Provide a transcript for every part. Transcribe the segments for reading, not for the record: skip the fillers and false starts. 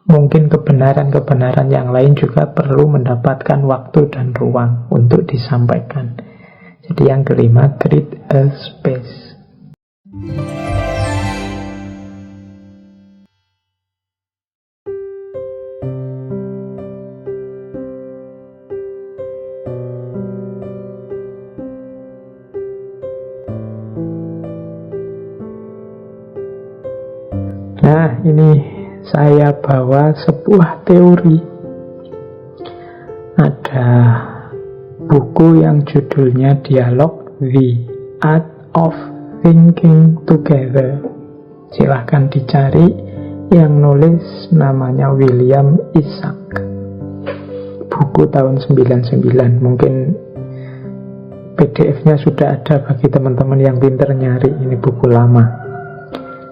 mungkin kebenaran-kebenaran yang lain juga perlu mendapatkan waktu dan ruang untuk disampaikan. Jadi yang kelima, create a space. Nah, ini saya bawa sebuah teori. Ada buku yang judulnya Dialog, The Art of Thinking Together. Silahkan dicari, yang nulis namanya William Isaac. Buku tahun 99, mungkin PDF-nya sudah ada bagi teman-teman yang pintar nyari, ini buku lama.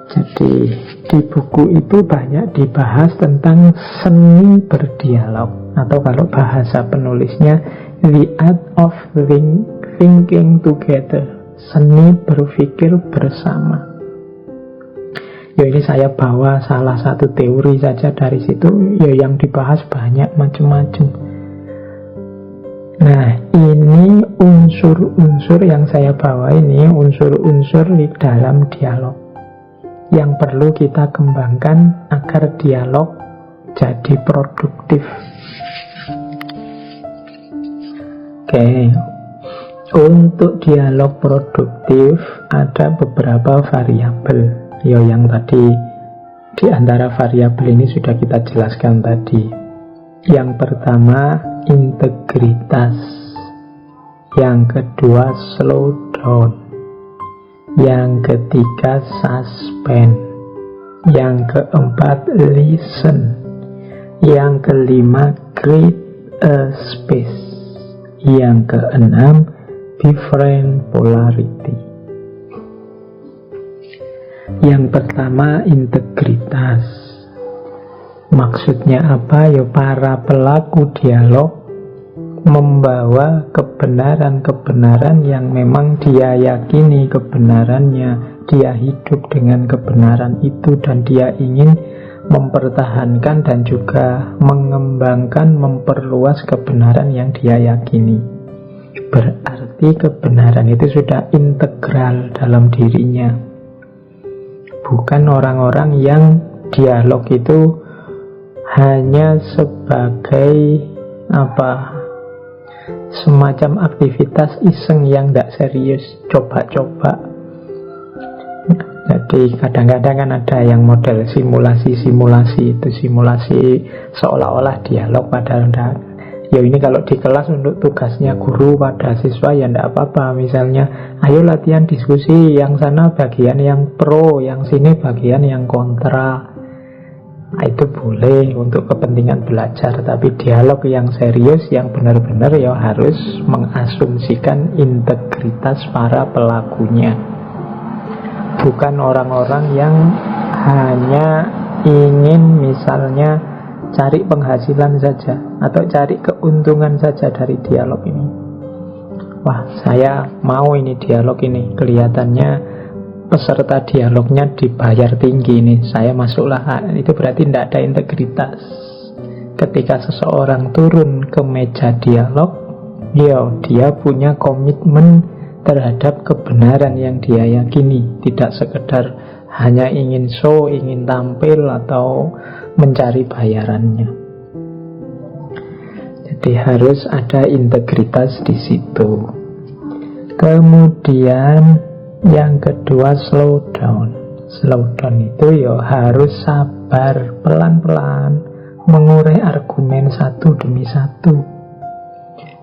Jadi di buku itu banyak dibahas tentang seni berdialog, atau kalau bahasa penulisnya The Art of Thinking Together, seni berpikir bersama. Ya ini saya bawa salah satu teori saja dari situ, ya yang dibahas banyak macam-macam. Nah, ini unsur-unsur yang saya bawa ini, unsur-unsur di dalam dialog yang perlu kita kembangkan agar dialog jadi produktif. Oke, untuk dialog produktif ada beberapa variabel. Ya, yang tadi di antara variabel ini sudah kita jelaskan tadi. Yang pertama, integritas. Yang kedua, slow down. Yang ketiga, suspense. Yang keempat, listen. Yang kelima, create a space. Yang keenam, different polarity. Yang pertama, integritas. Maksudnya apa? Ya, para pelaku dialog membawa kebenaran-kebenaran yang memang dia yakini kebenarannya, dia hidup dengan kebenaran itu, dan dia ingin mempertahankan dan juga mengembangkan, memperluas kebenaran yang dia yakini. Berarti kebenaran itu sudah integral dalam dirinya. Bukan orang-orang yang dialog itu hanya sebagai semacam aktivitas iseng yang tidak serius, coba-coba. Jadi kadang-kadang kan ada yang model simulasi-simulasi, itu simulasi seolah-olah dialog padahal tidak. Ya ini kalau di kelas untuk tugasnya guru pada siswa ya tidak apa-apa. Misalnya, ayo latihan diskusi, yang sana bagian yang pro, yang sini bagian yang kontra. Nah, itu boleh untuk kepentingan belajar. Tapi dialog yang serius, yang benar-benar ya harus mengasumsikan integritas para pelakunya. Bukan orang-orang yang hanya ingin misalnya cari penghasilan saja atau cari keuntungan saja dari dialog ini. Wah, saya mau ini dialog ini, kelihatannya peserta dialognya dibayar tinggi nih, saya masuklah. Itu berarti tidak ada integritas. Ketika seseorang turun ke meja dialog, dia punya komitmen terhadap kebenaran yang dia yakini, tidak sekedar hanya ingin show, ingin tampil atau mencari bayarannya. Jadi harus ada integritas di situ. Kemudian yang kedua, slow down. Slow down itu ya harus sabar, pelan-pelan mengurai argumen satu demi satu.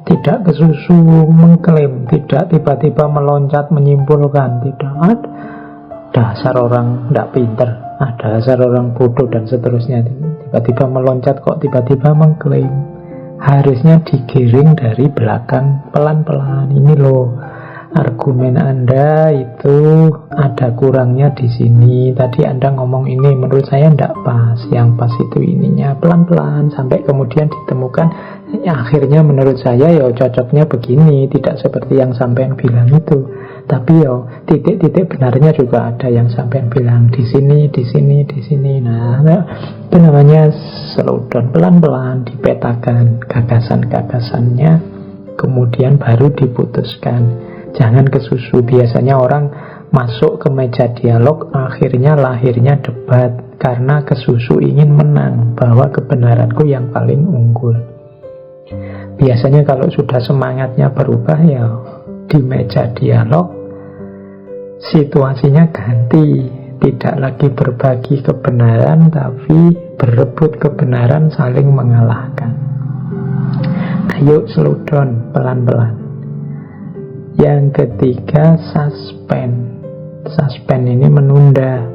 Tidak kesusu mengklaim, tidak tiba-tiba meloncat menyimpulkan, tidak. Ada dasar orang tidak pinter, ada dasar orang bodoh dan seterusnya. Tiba-tiba meloncat kok tiba-tiba mengklaim. Harusnya digiring dari belakang pelan-pelan. Ini loh, argumen Anda itu ada kurangnya di sini. Tadi Anda ngomong ini, menurut saya tidak pas. Yang pas itu ininya, pelan-pelan sampai kemudian ditemukan akhirnya menurut saya ya cocoknya begini, tidak seperti yang sampean bilang itu. Tapi yo titik-titik benarnya juga ada yang sampai bilang di sini, di sini, di sini. Nah, itu namanya slow down, pelan-pelan dipetakan gagasan-gagasannya, kemudian baru diputuskan. Jangan kesusu. Biasanya orang masuk ke meja dialog, akhirnya lahirnya debat karena kesusu ingin menang bahwa kebenaranku yang paling unggul. Biasanya kalau sudah semangatnya berubah, ya di meja dialog situasinya ganti, tidak lagi berbagi kebenaran, tapi berebut kebenaran, saling mengalahkan. Ayo slow down, pelan-pelan. Yang ketiga, suspend. Suspend ini menunda.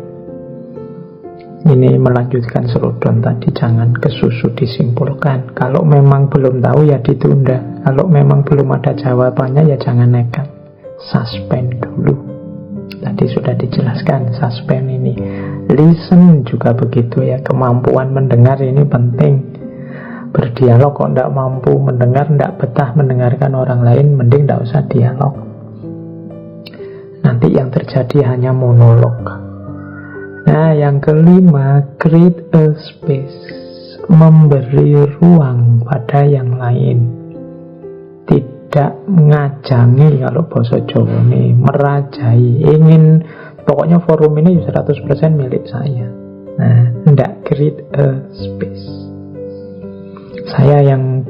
Ini melanjutkan slow down tadi, jangan kesusu disimpulkan. Kalau memang belum tahu ya ditunda. Kalau memang belum ada jawabannya ya jangan nekat. Suspend dulu. Tadi sudah dijelaskan suspend ini. Listen juga begitu ya, kemampuan mendengar ini penting. Berdialog kok tidak mampu mendengar, tidak betah mendengarkan orang lain, mending tidak usah dialog. Nanti yang terjadi hanya monolog. Nah, yang kelima, create a space, memberi ruang pada yang lain. Tidak ngajangi, kalau bahasa Jawa ini merajai, ingin pokoknya forum ini 100% milik saya. Nah, tidak, create a space. Saya yang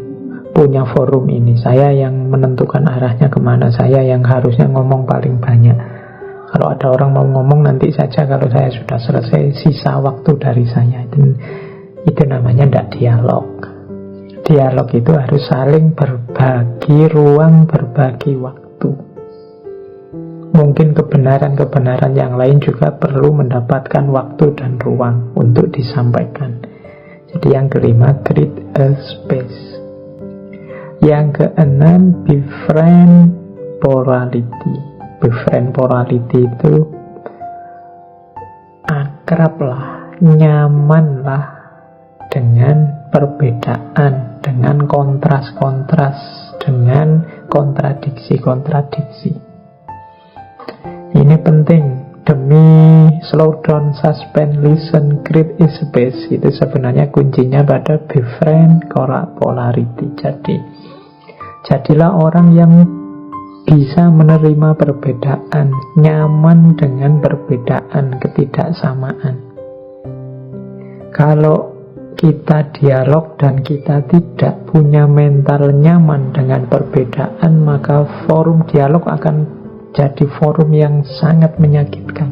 punya forum ini, saya yang menentukan arahnya kemana, saya yang harusnya ngomong paling banyak. Kalau ada orang mau ngomong nanti saja, kalau saya sudah selesai, sisa waktu dari saya. Itu namanya tidak dialog. Dialog itu harus saling berbagi ruang, berbagi waktu. Mungkin kebenaran-kebenaran yang lain juga perlu mendapatkan waktu dan ruang untuk disampaikan. Jadi yang kelima, create a space. Yang keenam, befriend plurality. Befriend plurality itu akrablah, nyamanlah dengan perbedaan, dengan kontras-kontras, dengan kontradiksi-kontradiksi. Ini penting demi slow down, suspend, listen, create a space. Itu sebenarnya kuncinya pada befriend polarity. Jadilah orang yang bisa menerima perbedaan, nyaman dengan perbedaan, ketidaksamaan. Kalau kita dialog dan kita tidak punya mental nyaman dengan perbedaan, maka forum dialog akan jadi forum yang sangat menyakitkan.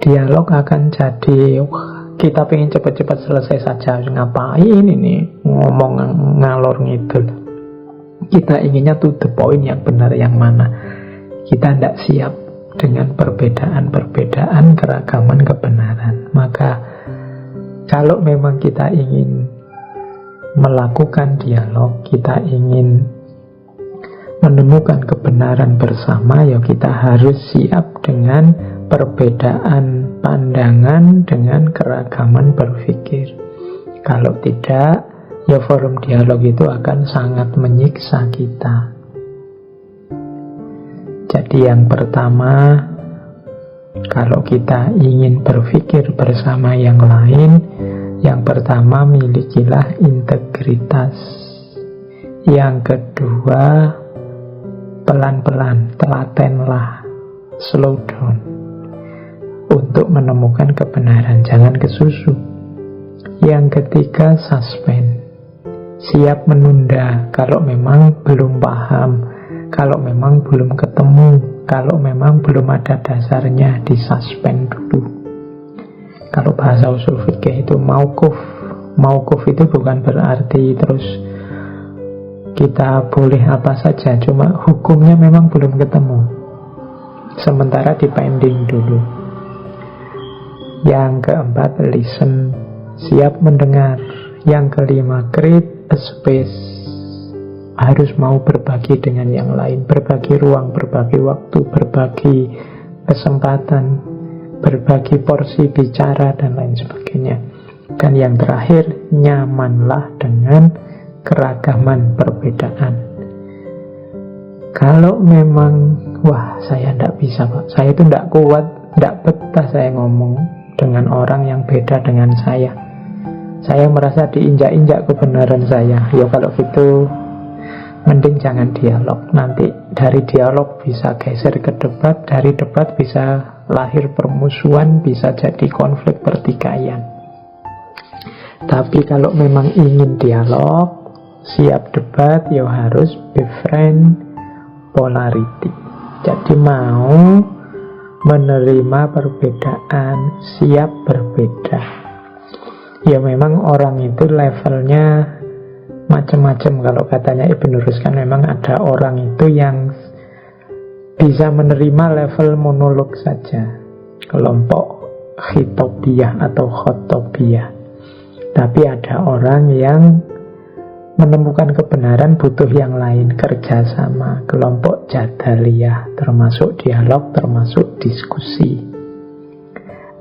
Dialog akan jadi, kita pengen cepat-cepat selesai saja, ngapain ini ngomong ngalor ngidul. Kita inginnya to the point, yang benar yang mana. Kita tidak siap dengan perbedaan-perbedaan, keragaman kebenaran. Maka kalau memang kita ingin melakukan dialog, kita ingin menemukan kebenaran bersama, ya kita harus siap dengan perbedaan pandangan, dengan keragaman berpikir. Kalau tidak, ya forum dialog itu akan sangat menyiksa kita. Jadi yang pertama, kalau kita ingin berpikir bersama yang lain, yang pertama milikilah integritas. Yang kedua, pelan-pelan, telatenlah, slow down untuk menemukan kebenaran, jangan kesusu. Yang ketiga, suspend, siap menunda kalau memang belum paham, kalau memang belum ketemu, kalau memang belum ada dasarnya, disuspend dulu. Kalau bahasa usul fikih itu mauquf. Mauquf itu bukan berarti terus kita boleh apa saja, cuma hukumnya memang belum ketemu, sementara dipending dulu. Yang keempat, listen, siap mendengar. Yang kelima, create a space, harus mau berbagi dengan yang lain, berbagi ruang, berbagi waktu, berbagi kesempatan, berbagi porsi bicara, dan lain sebagainya. Dan yang terakhir, nyamanlah dengan keragaman perbedaan. Kalau memang, wah saya tidak bisa Pak, saya itu tidak kuat, tidak betah saya ngomong dengan orang yang beda dengan saya merasa diinjak-injak kebenaran saya. Ya kalau gitu mending jangan dialog. Nanti dari dialog bisa geser ke debat, dari debat bisa lahir permusuhan, bisa jadi konflik pertikaian. Tapi kalau memang ingin dialog, siap debat, ya harus befriend polarity. Jadi mau menerima perbedaan, siap berbeda. Ya memang orang itu levelnya macam-macam. Kalau katanya Ibn Ruskan, memang ada orang itu yang bisa menerima level monolog saja, kelompok khitobiyah atau khotobiyah. Tapi ada orang yang menemukan kebenaran butuh yang lain, kerjasama, kelompok jadaliyah, termasuk dialog, termasuk diskusi.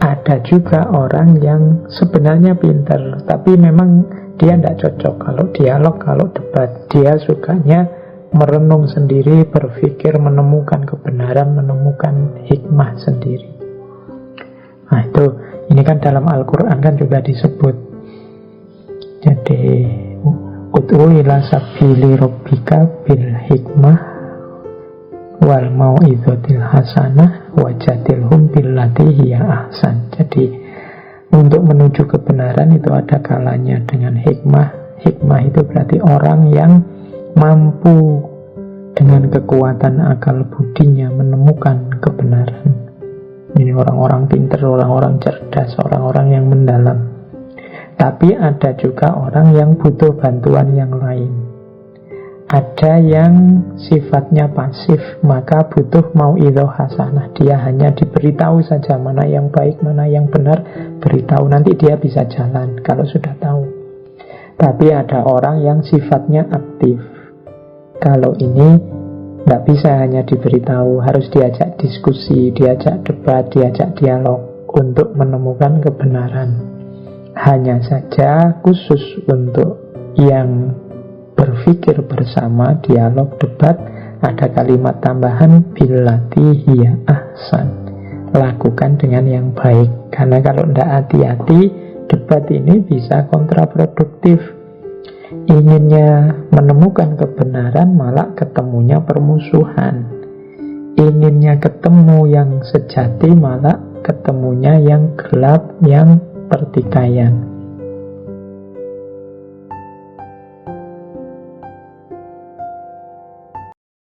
Ada juga orang yang sebenarnya pintar, tapi memang dia tidak cocok kalau dialog, kalau debat. Dia sukanya merenung sendiri, berpikir, menemukan kebenaran, menemukan hikmah sendiri. Nah itu, ini kan dalam Al-Quran kan juga disebut. Jadi ud'u ila sabili rabbika bil hikmah wal mau'izatil hasanah wajadilhum billati hiya ahsan. Jadi untuk menuju kebenaran itu ada kalanya dengan hikmah. Hikmah itu berarti orang yang mampu dengan kekuatan akal budinya menemukan kebenaran. Ini orang-orang pintar, orang-orang cerdas, orang-orang yang mendalam. Tapi ada juga orang yang butuh bantuan yang lain. Ada yang sifatnya pasif, maka butuh mau'idhah hasanah. Dia hanya diberitahu saja mana yang baik, mana yang benar, beritahu, nanti dia bisa jalan kalau sudah tahu. Tapi ada orang yang sifatnya aktif. Kalau ini tidak bisa hanya diberitahu, harus diajak diskusi, diajak debat, diajak dialog untuk menemukan kebenaran. Hanya saja khusus untuk yang berpikir bersama, dialog, debat, ada kalimat tambahan billati hiya ahsan. Lakukan dengan yang baik. Karena kalau tidak hati-hati, debat ini bisa kontraproduktif. Inginnya menemukan kebenaran, malah ketemunya permusuhan. Inginnya ketemu yang sejati, malah ketemunya yang gelap, yang pertikaian.